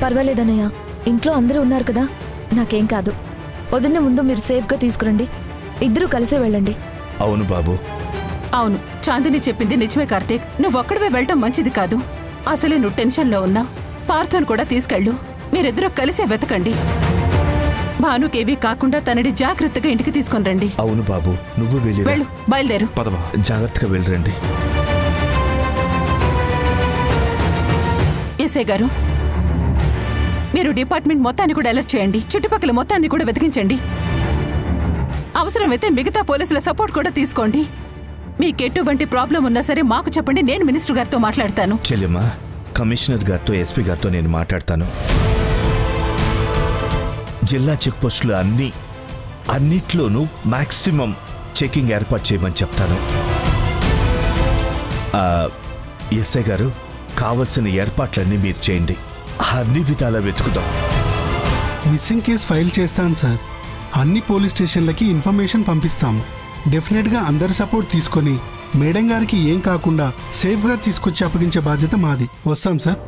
పర్వాలేదన్నయ్య, ఇంట్లో అందరూ ఉన్నారు కదా, నాకేం కాదు. వదిన ముందు మీరు సేఫ్గా తీసుకురండి, ఇద్దరూ కలిసే వెళ్ళండి. అవును బాబు. అవును, చాందిని చెప్పింది నిజమే కార్తీక్. నువ్వొక్కడివే వెళ్ళటం మంచిది కాదు. అసలే నువ్వు టెన్షన్లో ఉన్నావు. పార్థను కూడా తీసుకెళ్ళు. మీరిద్దరూ కలిసే వెతకండి. భానుకేవీ కాకుండా తనని జాగ్రత్తగా ఇంటికి తీసుకొని రండి. అవును బాబు, నువ్వు వెళ్ళు. బయలుదేరు. జాగ్రత్తగా వెళ్ళరండి. ఎస్ఐ గారు, మీరు డిపార్ట్మెంట్ మొత్తాన్ని కూడా అలర్ట్ చేయండి. చుట్టుపక్కల మొత్తాన్ని కూడా వెతికించండి. అవసరమైతే మిగతా పోలీసుల సపోర్ట్ కూడా తీసుకోండి. మీకెటువంటి ప్రాబ్లం ఉన్నా సరే మాకు చెప్పండి, నేను మినిస్టర్ గారితో మాట్లాడతాను. చెల్లెమ్మా, కమిషనర్ గారితో ఎస్పీ గారితో నేను మాట్లాడతాను. జిల్లా చెక్ పోస్టులు అన్నిట్లోనూ మాక్సిమం చెకింగ్ ఏర్పాటు చేయమని చెప్తాను. ఎస్ఐ గారు, కావలసిన ఏర్పాట్లన్నీ మీరు చేయండి. అన్ని విధాలా వెతుకుదాం. మిస్సింగ్ కేసు ఫైల్ చేస్తాను సార్. అన్ని పోలీస్ స్టేషన్లకి ఇన్ఫర్మేషన్ పంపిస్తాము. డెఫినెట్గా అందరి సపోర్ట్ తీసుకొని మేడం గారికి ఏం కాకుండా సేఫ్గా తీసుకొచ్చి అప్పగించే బాధ్యత మాది. వస్తాం సార్.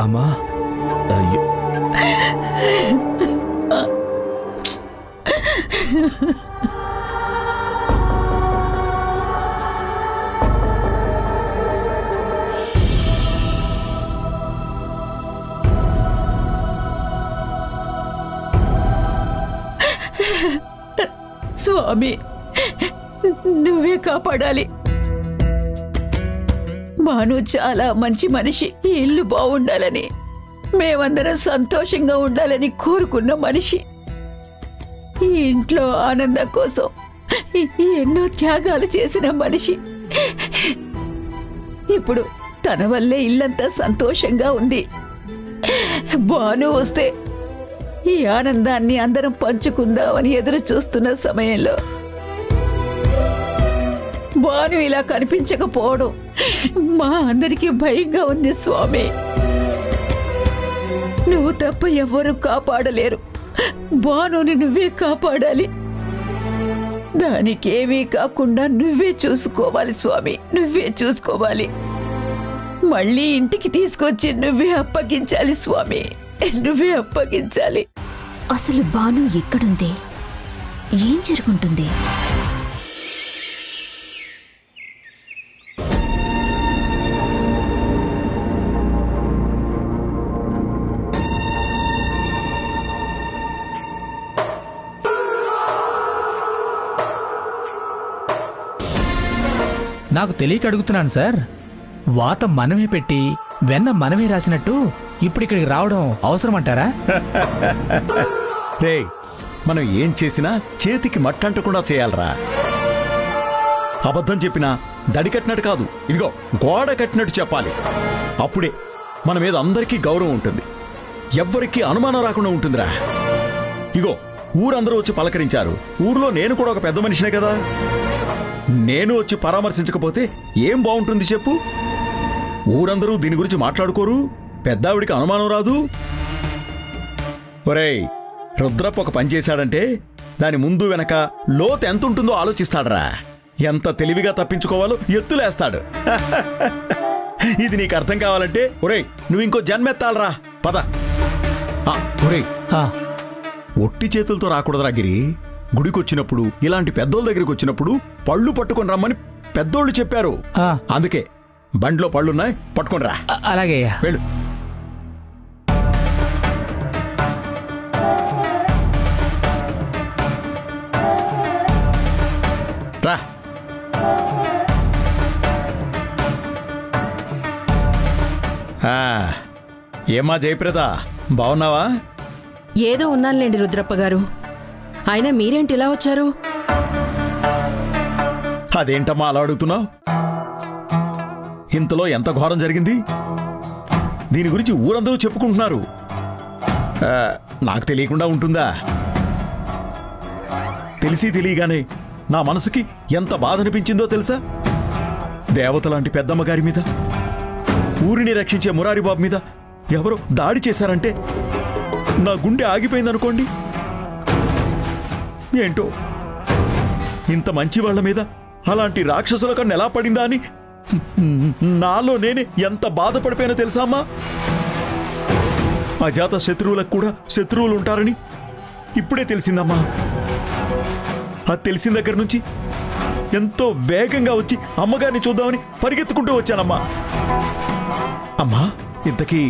అమ్మా, స్వామి, నువ్వే కాపాడాలి. భాను చాలా మంచి మనిషి. ఈ ఇల్లు బాగుండాలని, మేమందరం సంతోషంగా ఉండాలని కోరుకున్న మనిషి. ఈ ఇంట్లో ఆనందం కోసం ఎన్నో త్యాగాలు చేసిన మనిషి. ఇప్పుడు తన వల్లే ఇల్లంతా సంతోషంగా ఉంది. భాను వస్తే ఈ ఆనందాన్ని అందరం పంచుకుందామని ఎదురు చూస్తున్న సమయంలో భాను ఇలా కనిపించకపోవడం మా అందరికీ భయంగా ఉంది స్వామి. నువ్వు తప్ప ఎవరు కాపాడలేరు. భానుని నువ్వే కాపాడాలి. దానికేమీ కాకుండా నువ్వే చూసుకోవాలి స్వామి, నువ్వే చూసుకోవాలి. మళ్ళీ ఇంటికి తీసుకొచ్చి నువ్వే అప్పగించాలి స్వామి, నువ్వే అప్పగించాలి. అసలు భాను ఎక్కడుంది? ఏం జరుగుంటుంది? నాకు తెలియక అడుగుతున్నాను సార్. వాత మనమే పెట్టి వెన్న మనమే రాసినట్టు ఇప్పుడు ఇక్కడికి రావడం అవసరం అంటారా? రే, మనం ఏం చేసినా చేతికి మట్టంటకుండా చేయాలరా. అబద్ధం చెప్పినా దడి కట్టినట్టు కాదు, ఇదిగో గోడ కట్టినట్టు చెప్పాలి. అప్పుడే మన మీద అందరికీ గౌరవం ఉంటుంది, ఎవ్వరికీ అనుమానం రాకుండా ఉంటుందిరా. ఇగో ఊరందరూ వచ్చి పలకరించారు. ఊర్లో నేను కూడా ఒక పెద్ద మనిషినే కదా. నేను వచ్చి పరామర్శించకపోతే ఏం బాగుంటుంది చెప్పు? ఊరందరూ దీని గురించి మాట్లాడుకోరు, పెద్దావిడికి అనుమానం రాదు. ఒరేయ్, రుద్రప్ప ఒక పని చేశాడంటే దాని ముందు వెనక లోతు ఎంత ఉంటుందో ఆలోచిస్తాడరా. ఎంత తెలివిగా తప్పించుకోవాలో ఎత్తులేస్తాడు. ఇది నీకు అర్థం కావాలంటే ఒరేయ్ నువ్వు ఇంకో జన్మెత్తాలరా. పద. ఒరేయ్, ఒట్టి చేతులతో రాకూడదురా గిరి. గుడికొచ్చినప్పుడు ఇలాంటి పెద్దోళ్ళ దగ్గరికి వచ్చినప్పుడు పళ్ళు పట్టుకొని రమ్మని పెద్దోళ్ళు చెప్పారు. అందుకే బండిలో పళ్ళున్నాయి, పట్టుకొని రా. అలాగే వెళ్ళు. రా. ఏమా జయప్రద, బాగున్నావా? ఏదో ఉన్నానులేండి రుద్రప్ప గారు. అయినా మీరేంటి ఇలా వచ్చారు? అదేంటమ్మా అలా అడుగుతున్నావు? ఇంతలో ఎంత ఘోరం జరిగింది, దీని గురించి ఊరందరూ చెప్పుకుంటున్నారు. నాకు తెలియకుండా ఉంటుందా? తెలిసి తెలియగానే నా మనసుకి ఎంత బాధ అనిపించిందో తెలుసా? దేవత లాంటి పెద్దమ్మ గారి మీద, ఊరిని రక్షించే మురారి బాబు మీద ఎవరో దాడి చేశారంటే నా గుండె ఆగిపోయిందనుకోండి. ఏంటో ఇంత మంచి వాళ్ళ మీద అలాంటి రాక్షసుల కన్ను ఎలా పడిందా అని నాలో నేనే ఎంత బాధపడిపోయినా తెలుసా అమ్మా. అజాత శత్రువులకు కూడా శత్రువులు ఉంటారని ఇప్పుడే తెలిసిందమ్మా. అది తెలిసిన దగ్గర నుంచి ఎంతో వేగంగా వచ్చి అమ్మగారిని చూద్దామని పరిగెత్తుకుంటూ వచ్చానమ్మా. అమ్మా, ఇంతకీ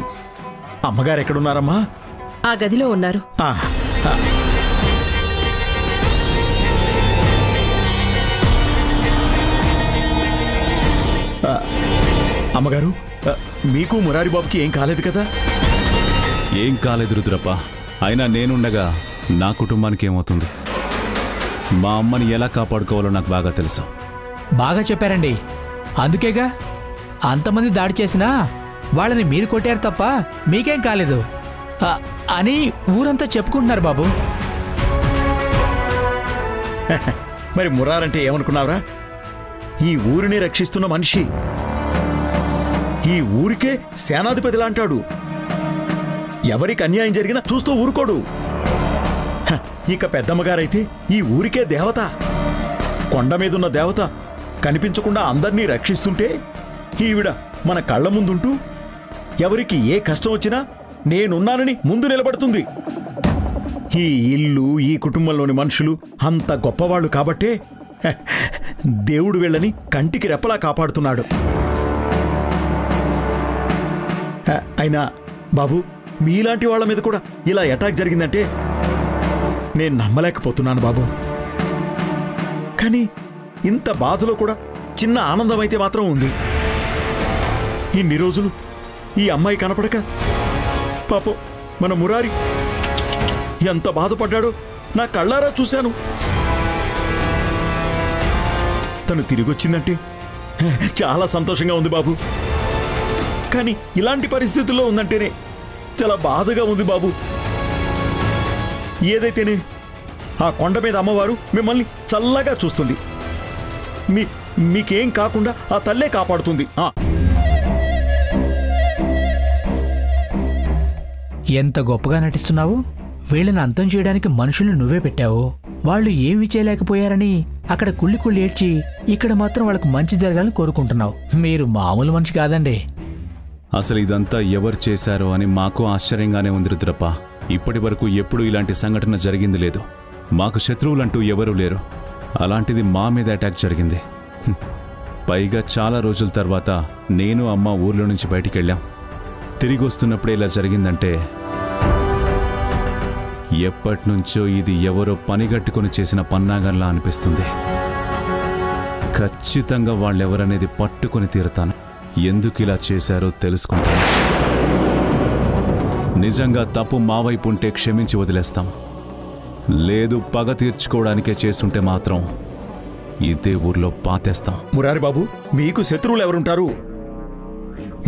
అమ్మగారు ఎక్కడున్నారమ్మా? ఆ గదిలో ఉన్నారు. అమ్మగారు, మీకు మురారి బాబుకి ఏం కాలేదు కదా? ఏం కాలేదు రుద్రప్ప. అయినా నేనుండగా నా కుటుంబానికి ఏమవుతుంది? మా అమ్మని ఎలా కాపాడుకోవాలో నాకు బాగా తెలుసు. బాగా చెప్పారండి. అందుకేగా అంతమంది దాడి చేసినా వాళ్ళని మీరు కొట్టారు తప్ప మీకేం కాలేదు అని ఊరంతా చెప్పుకుంటున్నారు బాబు. మరి మురారంటే ఏమనుకున్నావురా? ఈ ఊరిని రక్షిస్తున్న మనిషి, ఈ ఊరికే సేనాధిపతిలా అంటాడు. ఎవరికి అన్యాయం జరిగినా చూస్తూ ఊరుకోడు. ఇక పెద్దమ్మగారైతే ఈ ఊరికే దేవత. కొండ మీదున్న దేవత కనిపించకుండా అందర్నీ రక్షిస్తుంటే ఈవిడ మన కళ్ళ ముందుంటూ ఎవరికి ఏ కష్టం వచ్చినా నేనున్నానని ముందు నిలబడుతుంది. ఈ ఇల్లు, ఈ కుటుంబంలోని మనుషులు అంత గొప్పవాళ్ళు కాబట్టే దేవుడు వీళ్ళని కంటికి రెప్పలా కాపాడుతున్నాడు. అయినా బాబు, మీలాంటి వాళ్ళ మీద కూడా ఇలా అటాక్ జరిగిందంటే నేను నమ్మలేకపోతున్నాను బాబు. కానీ ఇంత బాధలో కూడా చిన్న ఆనందం అయితే మాత్రం ఉంది. ఇన్ని రోజులు ఈ అమ్మాయి కనపడక పాపం మన మురారి ఎంత బాధపడ్డాడో నా కళ్ళారా చూశాను. తను తిరిగొచ్చిందంటే చాలా సంతోషంగా ఉంది బాబు. కానీ ఇలాంటి పరిస్థితుల్లో ఉందంటేనే చాలా బాధగా ఉంది బాబు. ఏదైతేనే ఆ కొండ మీద అమ్మవారు మిమ్మల్ని చల్లగా చూస్తుంది. మీకేం కాకుండా ఆ తల్లే కాపాడుతుంది. ఎంత గొప్పగా నటిస్తున్నావు. వీళ్ళని అంతం చేయడానికి మనుషుల్ని నువ్వే పెట్టావు. వాళ్ళు ఏమి చేయలేకపోయారని అక్కడ కుళ్ళి కుళ్ళి ఏడ్చి ఇక్కడ మాత్రం వాళ్ళకు మంచి జరగాలని కోరుకుంటున్నావు. మీరు మామూలు మనిషి కాదండి. అసలు ఇదంతా ఎవరు చేశారో అని మాకు ఆశ్చర్యంగానే ఉంది రుద్రప్ప. ఇప్పటి వరకు ఎప్పుడూ ఇలాంటి సంఘటన జరిగింది లేదు. మాకు శత్రువులంటూ ఎవరూ లేరు. అలాంటిది మా మీద అటాక్ జరిగింది. పైగా చాలా రోజుల తర్వాత నేను అమ్మ ఊర్లో నుంచి బయటికి వెళ్ళాం. తిరిగి వస్తున్నప్పుడే ఇలా జరిగిందంటే ఎప్పటినుంచో ఇది ఎవరో పనిగట్టుకుని చేసిన పన్నాగంలా అనిపిస్తుంది. ఖచ్చితంగా వాళ్ళెవరనేది పట్టుకొని తీరుతాను. ఎందుకు ఇలా చేశారో తెలుసుకుంటాను. నిజంగా తప్పు మా వైపు ఉంటే క్షమించి వదిలేస్తాం. లేదు పగ తీర్చుకోవడానికే చేసుంటే మాత్రం ఇదే ఊర్లో పాతేస్తాం. మురారి బాబు, మీకు శత్రువులు ఎవరుంటారు?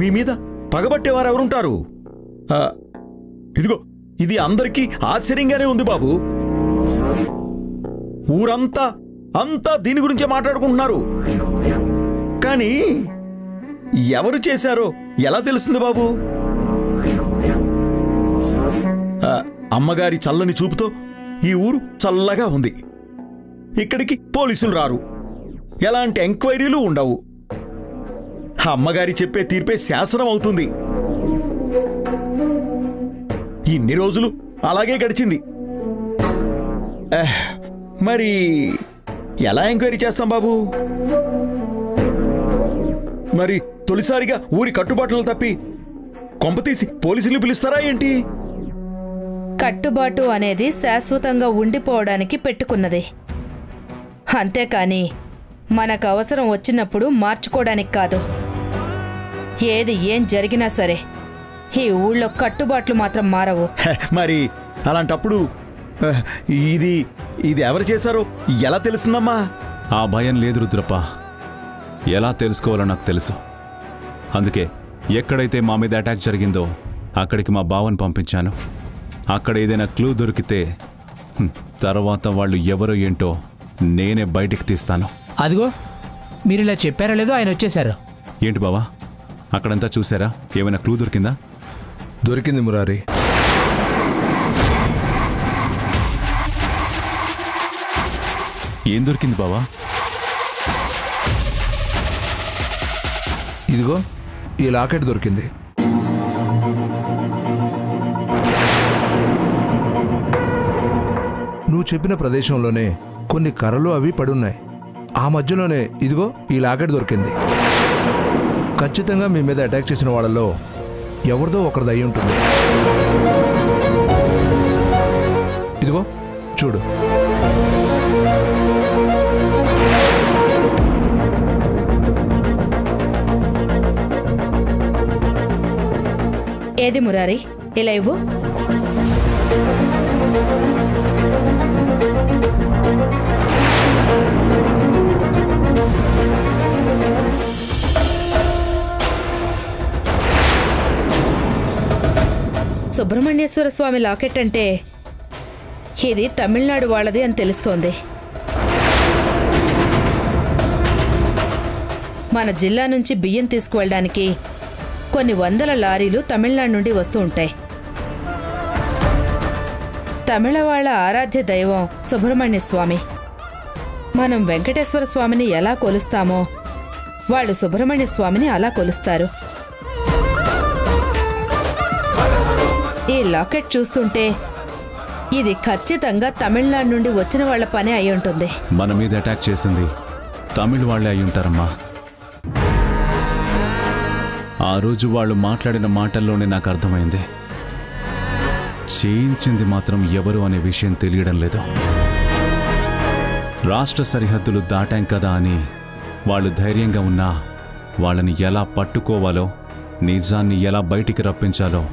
మీ మీద పగబట్టేవారు ఎవరుంటారు? ఇదిగో ఇది అందరికీ ఆశ్చర్యంగానే ఉంది బాబు. ఊరంతా దీని గురించే మాట్లాడుకుంటున్నారు. కానీ ఎవరు చేశారో ఎలా తెలుస్తుంది బాబు? అమ్మగారి చల్లని చూపుతో ఈ ఊరు చల్లగా ఉంది. ఇక్కడికి పోలీసులు రారు, ఎలాంటి ఎంక్వైరీలు ఉండవు. అమ్మగారి చెప్పే తీర్పే శాసనం అవుతుంది. ఇన్ని రోజులు అలాగే గడిచింది. మరి ఎలా ఎంక్వైరీ చేస్తాం బాబు? మరి తొలిసారిగా ఊరి కట్టుబాట్లను తప్పి కొంపతీసి పోలీసులు పిలుస్తారా ఏంటి? కట్టుబాటు అనేది శాశ్వతంగా ఉండిపోవడానికి పెట్టుకున్నది. అంతేకాని మనకు అవసరం వచ్చినప్పుడు మార్చుకోవడానికి కాదు. ఏది ఏం జరిగినా సరే ఈ ఊళ్ళో కట్టుబాట్లు మాత్రం మారవు. మరి అలాంటప్పుడు ఇది ఎవరు చేశారో ఎలా తెలుస్తుందమ్మా? ఆ భయం లేదు రుద్రప్ప. ఎలా తెలుసుకోవాలో నాకు తెలుసు. అందుకే ఎక్కడైతే మా మీద అటాక్ జరిగిందో అక్కడికి మా బావని పంపించాను. అక్కడ ఏదైనా క్లూ దొరికితే తర్వాత వాళ్ళు ఎవరో ఏంటో నేనే బయటికి తీస్తాను. అదిగో మీరు ఇలా చెప్పారో లేదో ఆయన వచ్చేశారు. ఏంటి బావా, అక్కడంతా చూసారా? ఏమైనా క్లూ దొరికిందా? దొరికింది మురారి. ఏం దొరికింది బావా? ఇదిగో ఈ లాకెట్ దొరికింది. నువ్వు చెప్పిన ప్రదేశంలోనే కొన్ని కర్రలు అవి పడున్నాయి. ఆ మధ్యలోనే ఇదిగో ఈ లాకెట్ దొరికింది. ఖచ్చితంగా మీ మీద అటాక్ చేసిన వాళ్ళలో ఎవరిదో ఒకరిది అయి ఉంటుంది. ఇదిగో చూడు. ఏది మురారి, ఇలా ఇవ్వు. సుబ్రహ్మణ్యేశ్వర స్వామి లాకెట్ అంటే ఇది తమిళనాడు వాళ్ళది అని తెలుస్తోంది. మన జిల్లా నుంచి బియ్యం తీసుకువెళ్ళడానికి కొన్ని వందల లారీలు తమిళనాడు నుండి వస్తూ ఉంటాయి. తమిళ వాళ్ళ ఆరాధ్య దైవం సుబ్రహ్మణ్య స్వామి. మనం వెంకటేశ్వర స్వామిని ఎలా కొలుస్తామో వాళ్ళు సుబ్రహ్మణ్య స్వామిని అలా కొలుస్తారు. ఈ లాకెట్ చూస్తుంటే ఇది ఖచ్చితంగా తమిళనాడు నుండి వచ్చిన వాళ్ల పనే అయి ఉంటుంది. మన మీద అటాక్ చేసింది తమిళ వాళ్లే అయి ఉంటారమ్మా. ఆ రోజు వాళ్ళు మాట్లాడిన మాటల్లోనే నాకు అర్థమైంది. చేయించింది మాత్రం ఎవరు అనే విషయం తెలియడం లేదు. రాష్ట్ర సరిహద్దులు దాటాం కదా అని వాళ్ళు ధైర్యంగా ఉన్నా వాళ్ళని ఎలా పట్టుకోవాలో, నిజాన్ని ఎలా బయటికి రప్పించాలో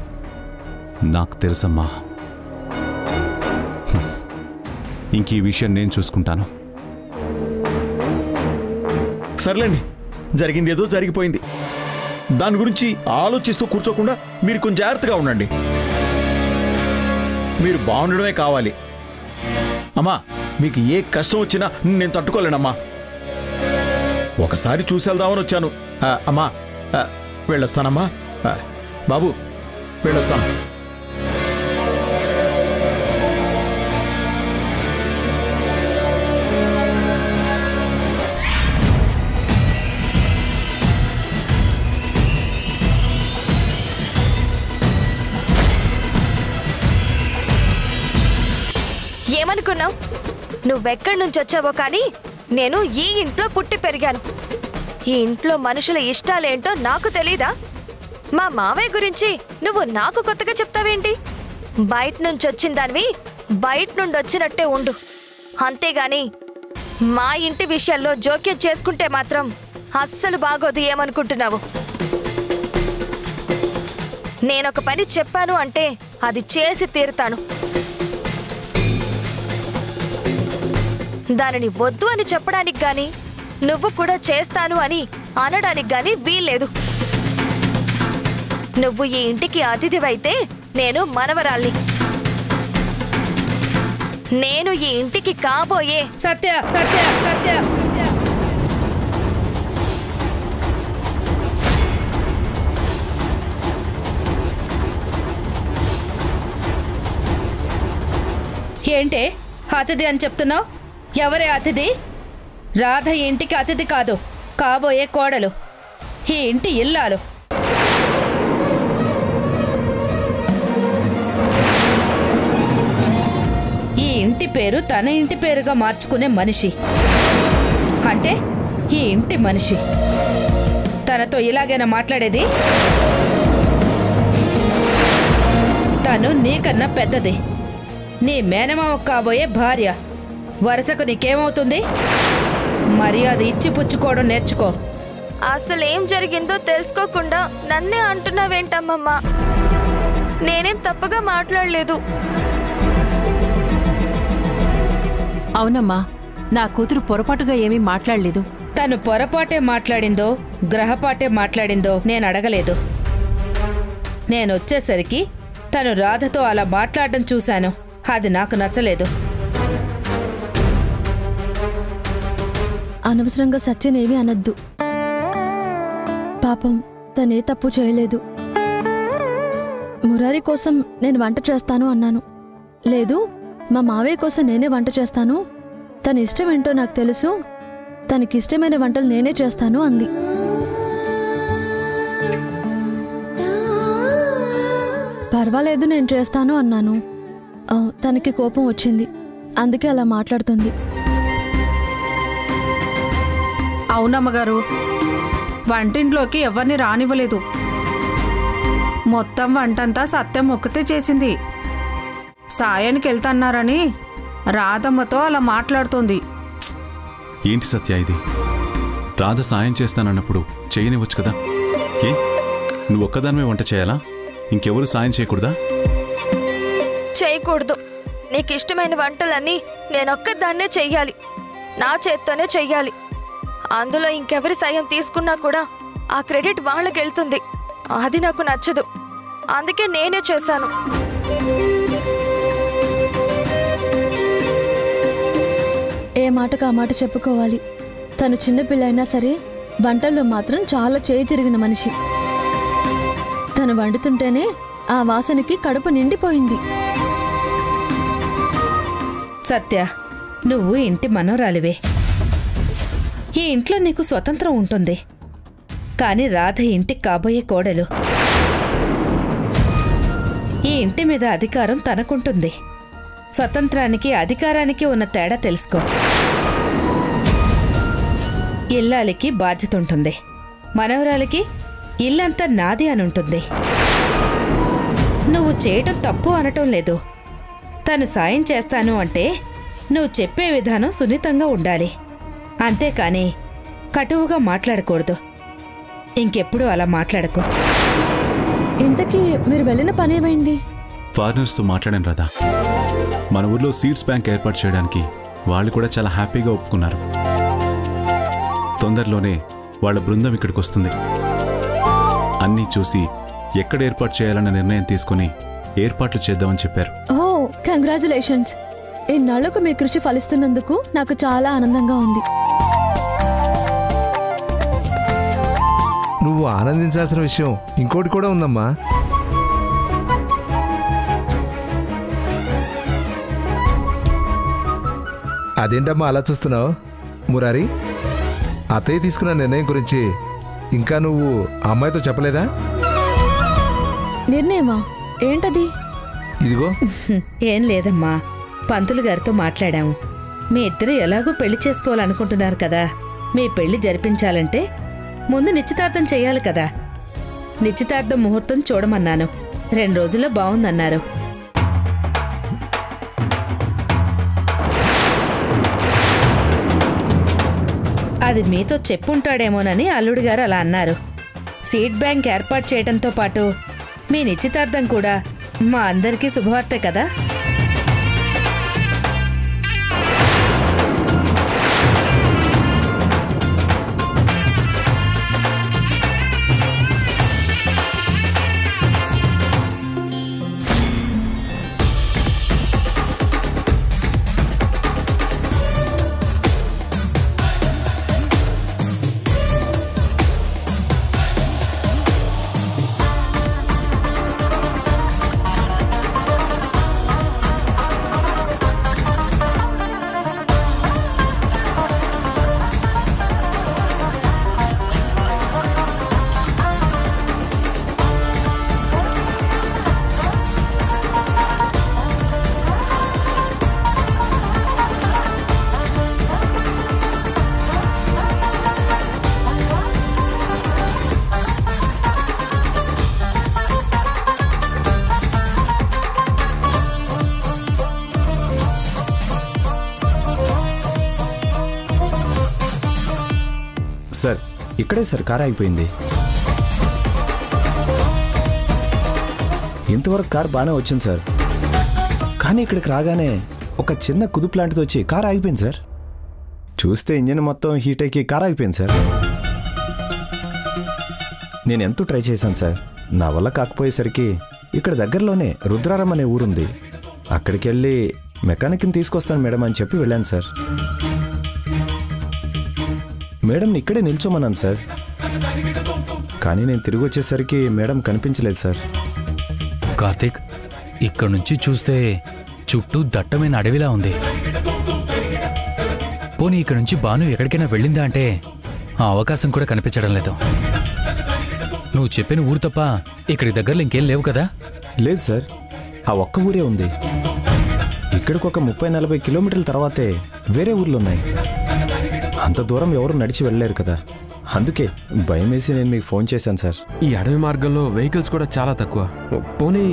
నాకు తెలుసమ్మా. ఇంక ఈ విషయం నేను చూసుకుంటాను. సర్లేండి, జరిగింది ఏదో జరిగిపోయింది. దాని గురించి ఆలోచిస్తూ కూర్చోకుండా మీరు కొంచెం జాగ్రత్తగా ఉండండి. మీరు బాగుండడమే కావాలి. అమ్మా, మీకు ఏ కష్టం వచ్చినా నేను తట్టుకోలేనమ్మా. ఒకసారి చూసి వెళ్దామని వచ్చాను. అమ్మా వెళ్ళొస్తానమ్మా. బాబు వెళ్ళొస్తాను. ఏమనుకున్నావు? నువ్వెక్కడి నుంచి వచ్చావో కానీ నేను ఈ ఇంట్లో పుట్టి పెరిగాను. ఈ ఇంట్లో మనుషుల ఇష్టాలేంటో నాకు తెలీదా? మా మావయ్య గురించి నువ్వు నాకు కొత్తగా చెప్తావేంటి? బయట నుంచి వచ్చిన దానివి బయట నుండి వచ్చినట్టే ఉండు. అంతేగాని మా ఇంటి విషయాల్లో జోక్యం చేసుకుంటే మాత్రం అస్సలు బాగోదు. ఏమనుకుంటున్నావు? నేనొక పని చెప్పాను అంటే అది చేసి తీరుతాను. దానిని వద్దు అని చెప్పడానికి గాని, నువ్వు కూడా చేస్తాను అని అనడానికి గాని వీల్లేదు. నువ్వు ఈ ఇంటికి అతిథివైతే నేను మనవరాల్ని. నేను ఈ ఇంటికి కాబోయే సత్య సత్య సత్య ఏంటే అతిథి అని చెప్తున్నావు? ఎవరే అతిథి? రాధ ఇంటికి అతిథి కాదు, కాబోయే కోడలు, ఈ ఇంటి ఇల్లాలు. ఈ ఇంటి పేరు తన ఇంటి పేరుగా మార్చుకునే మనిషి. అంటే ఈ ఇంటి మనిషి. తనతో ఇలాగైనా మాట్లాడేది? తను నీకన్నా పెద్దది, నీ మేనమావ కాబోయే భార్య. వరుసకు నీకేమవుతుంది? మర్యాద ఇచ్చి పుచ్చుకోవడం నేర్చుకో. అసలేం జరిగిందో తెలుసుకోకుండా నన్నే అంటున్నావేంటమ్మమ్మా? నేనేం తప్పుగా మాట్లాడలేదు. అవునమ్మా, నా కూతురు పొరపాటుగా ఏమీ మాట్లాడలేదు. తను పొరపాటే మాట్లాడిందో గ్రహపాటే మాట్లాడిందో నేను అడగలేదు. నేనొచ్చేసరికి తను రాధతో అలా మాట్లాడడం చూశాను. అది నాకు నచ్చలేదు. అనవసరంగా సత్యన్ ఏమీ అనొద్దు. పాపం తనే తప్పు చేయలేదు. మురారి కోసం నేను వంట చేస్తాను అన్నాను. లేదు, మా మావయ్య కోసం నేనే వంట చేస్తాను, తన ఇష్టం ఏంటో నాకు తెలుసు, తనకిష్టమైన వంటలు నేనే చేస్తాను అంది. పర్వాలేదు నేను చేస్తాను అన్నాను. తనకి కోపం వచ్చింది, అందుకే అలా మాట్లాడుతుంది. అవునమ్మగారు, వంటింట్లోకి ఎవరిని రానివ్వలేదు. మొత్తం వంటంతా సత్యం ఒక్కతే చేసింది. సాయానికి వెళ్తున్నారని రాధమ్మతో అలా మాట్లాడుతోంది. ఏంటి సత్య ఇది? రాధ సాయం చేస్తానన్నప్పుడు చేయనివచ్చు కదా. ఏ నువ్వు ఒక్కదానివే వంట చేయాలా? ఇంకెవరు సాయం చేయకూడదా? చేయకూడదు. నీకు ఇష్టమైన వంటలన్నీ నేనొక్కదాన్నే చెయ్యాలి, నా చేత్తోనే చెయ్యాలి. అందులో ఇంకెవరి సాయం తీసుకున్నా కూడా ఆ క్రెడిట్ వాళ్ళకి వెళ్తుంది. అది నాకు నచ్చదు, అందుకే నేనే చేశాను. ఏ మాటకు ఆ మాట చెప్పుకోవాలి. తను చిన్నపిల్లైనా సరే వంటల్లో మాత్రం చాలా చేయి తిరిగిన మనిషి. తను వండుతుంటేనే ఆ వాసనకి కడుపు నిండిపోయింది. సత్య, నువ్వు ఇంటి మనోరాలివే. ఈ ఇంట్లో నీకు స్వతంత్రం ఉంటుంది. కాని రాధ ఇంటికి కాబోయే కోడలు. ఈ ఇంటి మీద అధికారం తనకుంటుంది. స్వతంత్రానికి అధికారానికి ఉన్న తేడా తెలుసుకో. ఇల్లాలికి బాధ్యత ఉంటుంది, మనవరాలికి ఇల్లంతా నాది అని ఉంటుంది. నువ్వు చేయటం తప్పు అనటం లేదు. తను సాయం చేస్తాను అంటే నువ్వు చెప్పే విధానం సున్నితంగా ఉండాలి, అంతేకాని కటువుగా మాట్లాడకూడదు. ఇంకెప్పుడు అలా మాట్లాడకు. ఇంతకీ మీరు వెళ్ళిన పనేమైంది? ఫారినర్స్తో మాట్లాడాను రాధా. మన ఊర్లో సీడ్స్ బ్యాంక్ ఏర్పాటు చేయడానికి వాళ్ళు కూడా చాలా హ్యాపీగా ఒప్పుకున్నారు. తొందరలోనే వాళ్ళ బృందం ఇక్కడికి వస్తుంది. అన్నీ చూసి ఎక్కడ ఏర్పాటు చేయాలన్న నిర్ణయం తీసుకుని ఏర్పాట్లు చేద్దామని చెప్పారు. ఓ, కంగ్రాచులేషన్స్. ఇన్నాళ్లకు మీ కృషి ఫలిస్తున్నందుకు నాకు చాలా ఆనందంగా ఉంది. నువ్వు ఆనందించాల్సిన విషయం ఇంకోటి కూడా ఉందమ్మా. అదేంటమ్మా అలా చూస్తున్నావు? మురారి, అత్తయ్య తీసుకున్న నిర్ణయం గురించి ఇంకా నువ్వు అమ్మాయితో చెప్పలేదా? నిర్ణయమా? ఏంటది? ఇదిగో. ఏం లేదమ్మా, పంతులు గారితో మాట్లాడాము. మీ ఇద్దరు ఎలాగో పెళ్లి చేసుకోవాలనుకుంటున్నారు కదా. మీ పెళ్లి జరిపించాలంటే ముందు నిశ్చితార్థం చెయ్యాలి కదా. నిశ్చితార్థం ముహూర్తం చూడమన్నాను. 2 రోజుల్లో బావుందన్నారు. అది మీతో చెప్పుంటాడేమోనని అల్లుడు గారు అలా అన్నారు. సీడ్ బ్యాంక్ ఏర్పాటు చేయడంతో పాటు మీ నిశ్చితార్థం కూడా మా అందరికీ శుభవార్తే కదా. సార్, ఇక్కడే సార్ కార్ ఆగిపోయింది. ఇంతవరకు కార్ బాగానే వచ్చింది సార్, కానీ ఇక్కడికి రాగానే ఒక చిన్న కుదుపు లాంటిది వచ్చి కార్ ఆగిపోయింది సార్. చూస్తే ఇంజిన్ మొత్తం హీట్ అయ్యి కార్ ఆగిపోయింది సార్. నేను ఎంతో ట్రై చేశాను సార్, నా వల్ల కాకపోయేసరికి ఇక్కడ దగ్గరలోనే రుద్రారం అనే ఊరుంది, అక్కడికి వెళ్ళి మెకానిక్ని తీసుకొస్తాను మేడం అని చెప్పి వెళ్ళాను సార్. మేడంని ఇక్కడే నిల్చోమన్నాను సార్, కానీ నేను తిరిగి వచ్చేసరికి మేడం కనిపించలేదు సార్. కార్తీక్, ఇక్కడ నుంచి చూస్తే చుట్టూ దట్టమైన అడవిలా ఉంది. పోనీ ఇక్కడ నుంచి భాను ఎక్కడికైనా వెళ్ళిందా అంటే ఆ అవకాశం కూడా కనిపించడం లేదు. నువ్వు చెప్పిన ఊరు తప్ప ఇక్కడి దగ్గరలో ఇంకేం లేవు కదా? లేదు సార్, ఆ ఒక్క ఊరే ఉంది. ఇక్కడికి ఒక 30-40 కిలోమీటర్ల తర్వాతే వేరే ఊర్లు ఉన్నాయి. అంత దూరం ఎవరు నడిచి వెళ్ళలేరు కదా, అందుకే భయం వేసి నేను మీకు ఫోన్ చేశాను సార్. ఈ అడవి మార్గంలో వెహికల్స్ కూడా చాలా తక్కువ. పోనీ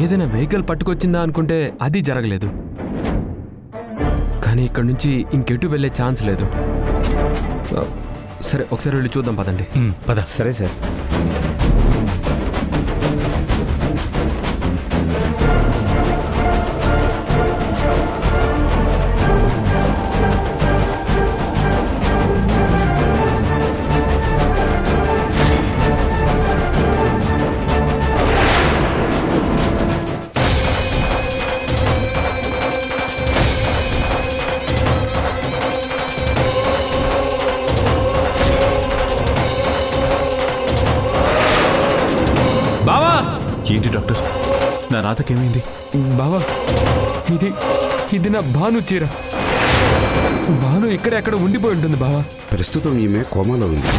ఏదైనా వెహికల్ పట్టుకొచ్చిందా అనుకుంటే అది జరగలేదు. కానీ ఇక్కడ నుంచి ఇంకెటు వెళ్ళే ఛాన్స్ లేదు. సరే, ఒకసారి వెళ్ళి చూద్దాం పదండి. పద. సరే సార్. ఏంటి డాక్టర్, నా రాతకేమైంది? బావా, ఇది నా భాను చీర. భాను ఎక్కడ ఉండిపోయి ఉంటుంది బావా. ప్రస్తుతం ఈమె కోమాలో ఉంది.